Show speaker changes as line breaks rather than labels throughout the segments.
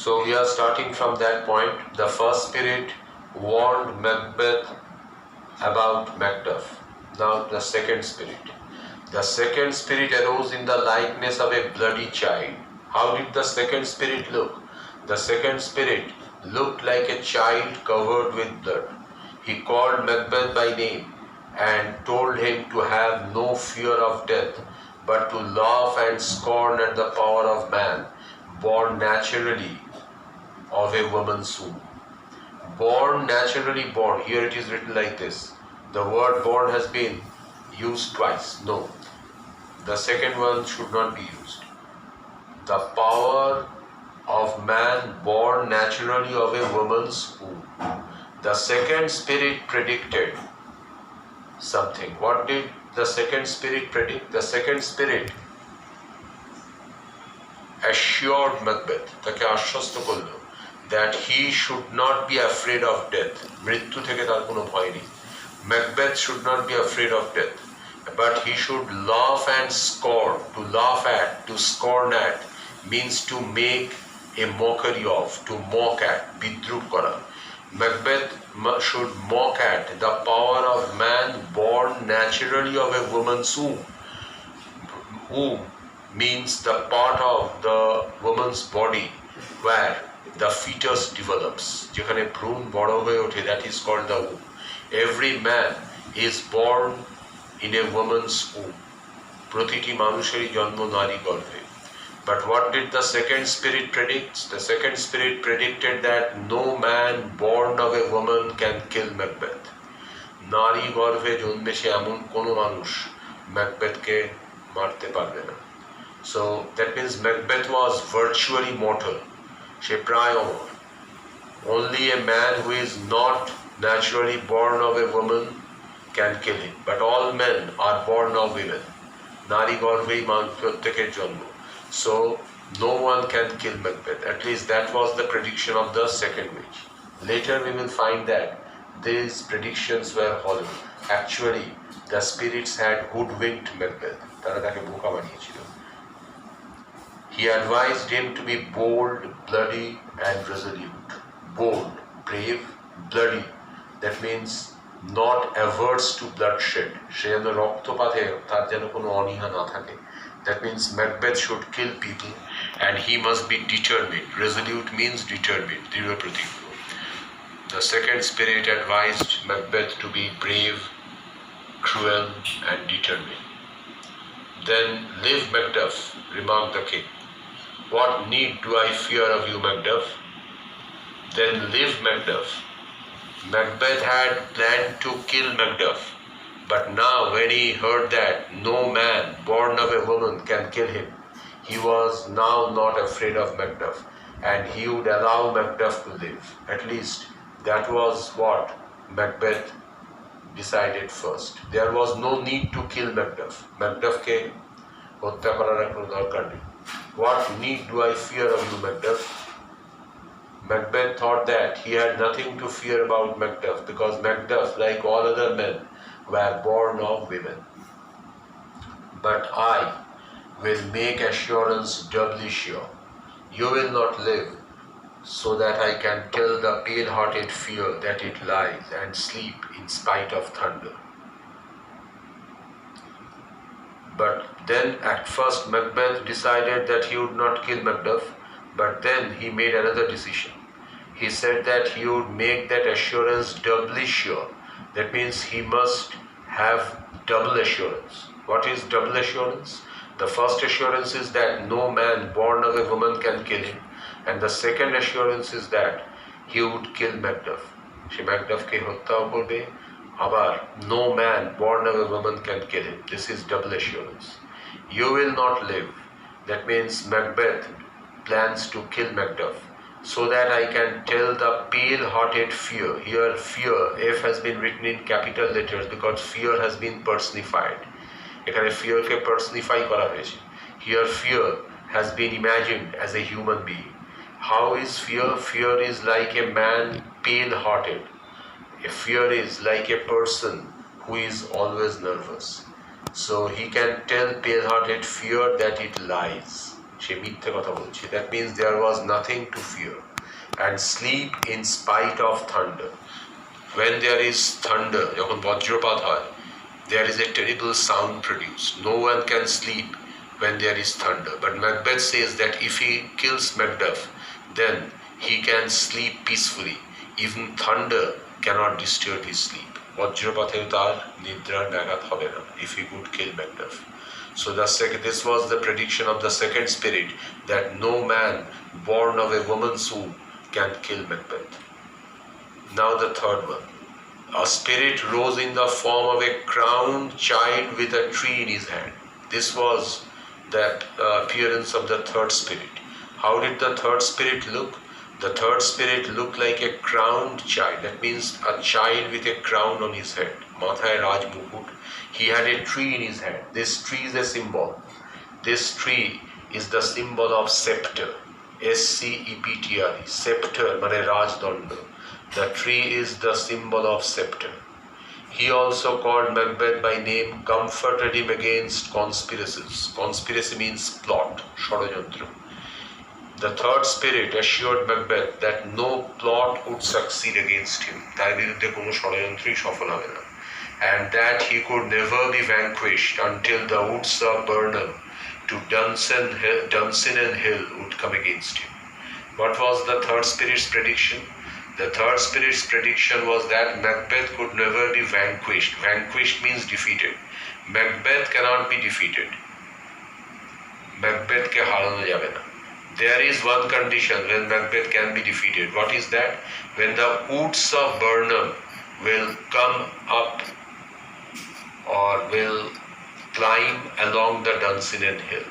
So we are starting from that point. The first spirit warned Macbeth about Macduff. Now the second spirit. The second spirit arose in the likeness of a bloody child. How did the second spirit look? The second spirit looked like a child covered with blood. He called Macbeth by name and told him to have no fear of death, but to laugh and scorn at the power of man, born naturally of a woman's womb. Born, naturally born. Here it is written like this. The word born has been used twice. No. The second one should not be used. The power of man born naturally of a woman's womb. The second spirit predicted something. What did the second spirit predict? The second spirit assured Macbeth, তাকে আশ্বস্ত করলো, that he should not be afraid of death. মৃত্যু থেকে তার কোনো ভয় নেই. Macbeth should not be afraid of death, but he should laugh and scorn. To laugh at, to scorn at, means to make a mockery of, to mock at, bidrup kora. Macbeth should mock at the power of man born naturally of a woman's womb. Womb means the part of the woman's body where the fetus develops. যেখানে ভ্রূণ বড় হয়ে ওঠে, that is called the womb. Every man is born in a woman's womb. প্রতিটি মানুষেরই জন্ম নারী গর্ভে. But what did the second spirit predict? The second spirit predicted that no man born of a woman can kill Macbeth. নারী গর্ভে জন্মেছে এমন কোনো মানুষ ম্যাকবেথকে মারতে পারবে না. So that means Macbeth was virtually mortal. সে প্রায় অমর. Only a man who is not naturally born of a woman can kill him. But all men are born of women. নারী গর্ভেই প্রত্যেকের জন্ম. So no one can kill Macbeth. At least that was the prediction of the second witch. Later we will find that these predictions were hollow. Actually, the spirits had hoodwinked Macbeth. তারা তাকে বোকা বানিয়েছিল. He advised him to be bold, bloody, and resolute. Bold, brave, bloody. That means not averse to bloodshed. সে যেন রক্তপাতে তার যেন কোনো অনীহা না থাকে. That means Macbeth should kill people and he must be determined. Resolute means determined, দৃঢ় প্রতিজ্ঞ. The second spirit advised Macbeth to be brave, cruel, and determined. Then live Macduff, remarked the king. What need do I fear of you, Macduff? Then live Macduff. Macbeth had planned to kill Macduff, but now when he heard that no man born of a woman can kill him, he was now not afraid of Macduff, and he would allow Macduff to live. At least that was what Macbeth decided first. There was no need to kill Macduff. Macduffকে হত্যা করার কোনো দরকার নেই. What need do I fear of you, Macduff? Macbeth thought that he had nothing to fear about Macduff because Macduff, like all other men, were born of women. But I will make assurance doubly sure. You will not live, so that I can kill the pale-hearted fear that it lies and sleep in spite of thunder. But then at first Macbeth decided that he would not kill Macduff, but then he made another decision. He said that he would make that assurance doubly sure. That means he must have double assurance. What is double assurance? The first assurance is that no man born of a woman can kill him, and the second assurance is that he would kill Macduff. সে ম্যাকডাফকে হত্যাও করবে, আবার no man born of a woman can kill him. This is double assurance. You will not live. That means Macbeth plans to kill Macduff so that I can tell the pale-hearted fear. Here fear, F has been written in capital letters because fear has been personified. এখানে fearকে personify করা হয়েছে. Here fear has been imagined as a human being. How is fear? Fear is like a man pale-hearted. A fear is like a person who is always nervous. So he can tell pale-hearted fear that it lies. সে মিথ্যে কথা বলছে। That means there was nothing to fear. And sleep in spite of thunder. When there is thunder, যখন বজ্রপাত হয়, there is a terrible sound produced. No one can sleep when there is thunder. But Macbeth says that if he kills Macduff, then he can sleep peacefully. Even thunder cannot disturb his sleep. বজ্রপাতেও তার নিদ্রার ব্যাঘাত হবে না, if he could kill Macduff. So this was the prediction of the second spirit, that no man born of a woman's womb can kill Macbeth. Now the third one. A spirit rose in the form of a crowned child with a tree in his hand. This was the appearance of the third spirit. How did the third spirit look? The third spirit looked like a crowned child. That means a child with a crown on his head. Mathay Raj Mukut. He had a tree in his hand. This tree is a symbol. This tree is the symbol of scepter. S-C-E-P-T-R-E. Scepter, mane Rajdondo. The tree is the symbol of scepter. He also called Macbeth by name, comforted him against conspiracies. Conspiracy means plot, Shadayantra. The third spirit assured Macbeth that no plot would succeed against him. তার বিরুদ্ধে কোনো ষড়যন্ত্রই সফল হবে না. And that he could never be vanquished until the woods of Burnham to Dunsinane Hill would come against him. What was the third spirit's prediction? The third spirit's prediction was that Macbeth could never be vanquished. Vanquished means defeated. Macbeth cannot be defeated. Macbeth ke harano jabe na. There is one condition when Macbeth can be defeated. What is that? When the woods of Burnham will come up or will climb along the Dunsinane Hill.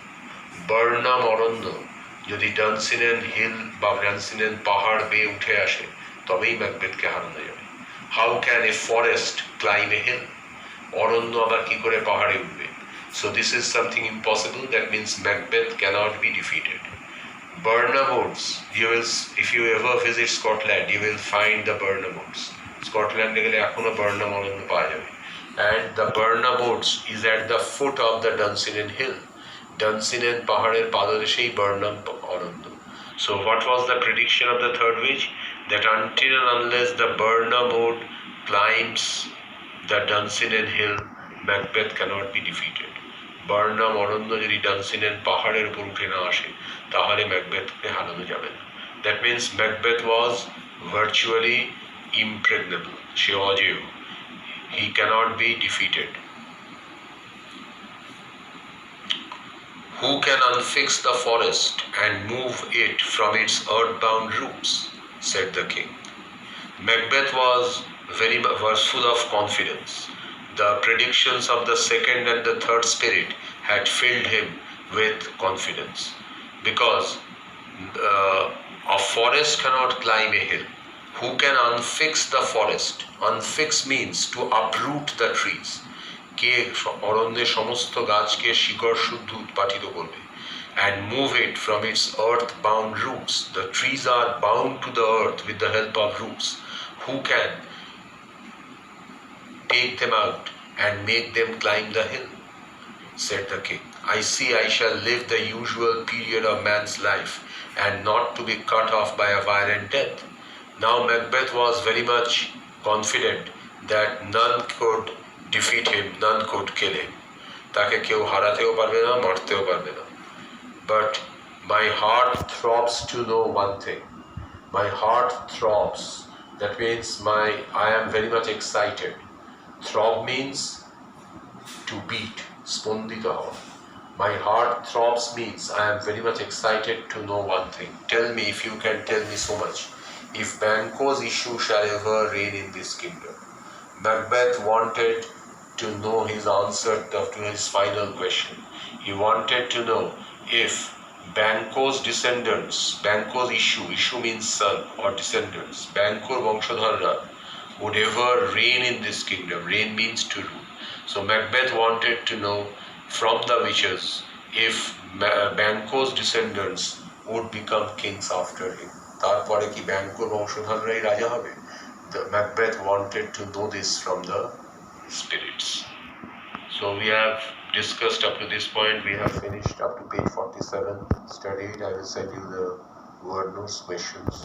Burnham Oronno যদি Dunsinane Hill বা Dunsinane পাহাড় বেয়ে উঠে আসে, তবেই ম্যাকবেথকে হারানো যাবে। How can a forest climb a hill? অরণ্য আবার কি করে পাহাড়ে উঠবে? So this is something impossible. That means Macbeth cannot be defeated. Burnham Woods, if you ever visit Scotland, you will find the Burnham Woods. Scotland গেলে এখনো Burnham অরণ্য পাওয়া যাবে। And the Burnham Woods is at the foot of the Dunsinane Hill. Dunsinane পাহাড়ের পাদদেশেই Burnham Aranya. So what was the prediction of the third witch? That until and unless the Burnham Wood climbs the Dunsinane Hill, Macbeth cannot be defeated. Burnham অরণ্য যদি Dunsinane পাহাড়ের উপর উঠে না আসে, তাহলে ম্যাকবেথকে হারানো যাবে না। That means Macbeth was virtually impregnable. সে অজেয়। He cannot be defeated. Who can unfix the forest and move it from its earthbound roots? Said the king. Macbeth was full of confidence. The predictions of the second and the third spirit had filled him with confidence, because a forest cannot climb a hill. Who can unfix the forest? Unfix means to uproot the trees. কে অরণ্যের সমস্ত গাছকে শিকড় শুদ্ধ উৎপাটিত করবে? And move it from its earth-bound roots. The trees are bound to the earth with the help of roots. Who can take them out and make them climb the hill? Said the king. I see I shall live the usual period of man's life, and not to be cut off by a violent death. Now Macbeth was very much confident that none could defeat him, none could kill him. তাকে কেউ হারাতেও পারবে না, মারতেও পারবে না। But my heart throbs to know one thing. My heart throbs. That means I am very much excited. Throb means to beat, spondito hawa. My heart throbs means I am very much excited to know one thing. Tell me, if you can tell me so much, if Banquo's issue shall ever reign in this kingdom. Macbeth wanted to know his answer to his final question. He wanted to know if Banquo's descendants, Banquo's issue means son or descendants, Banquo's বংশধররা would ever reign in this kingdom. Reign means to rule. So Macbeth wanted to know from the witches if Banquo's descendants would become kings after him. তারপরে কি Banquo's বংশধররাই রাজা হবে? Macbeth wanted to know this from the spirits. So we have discussed up to this point. We have finished up to page 47. Study it. I will send you the word notes questions.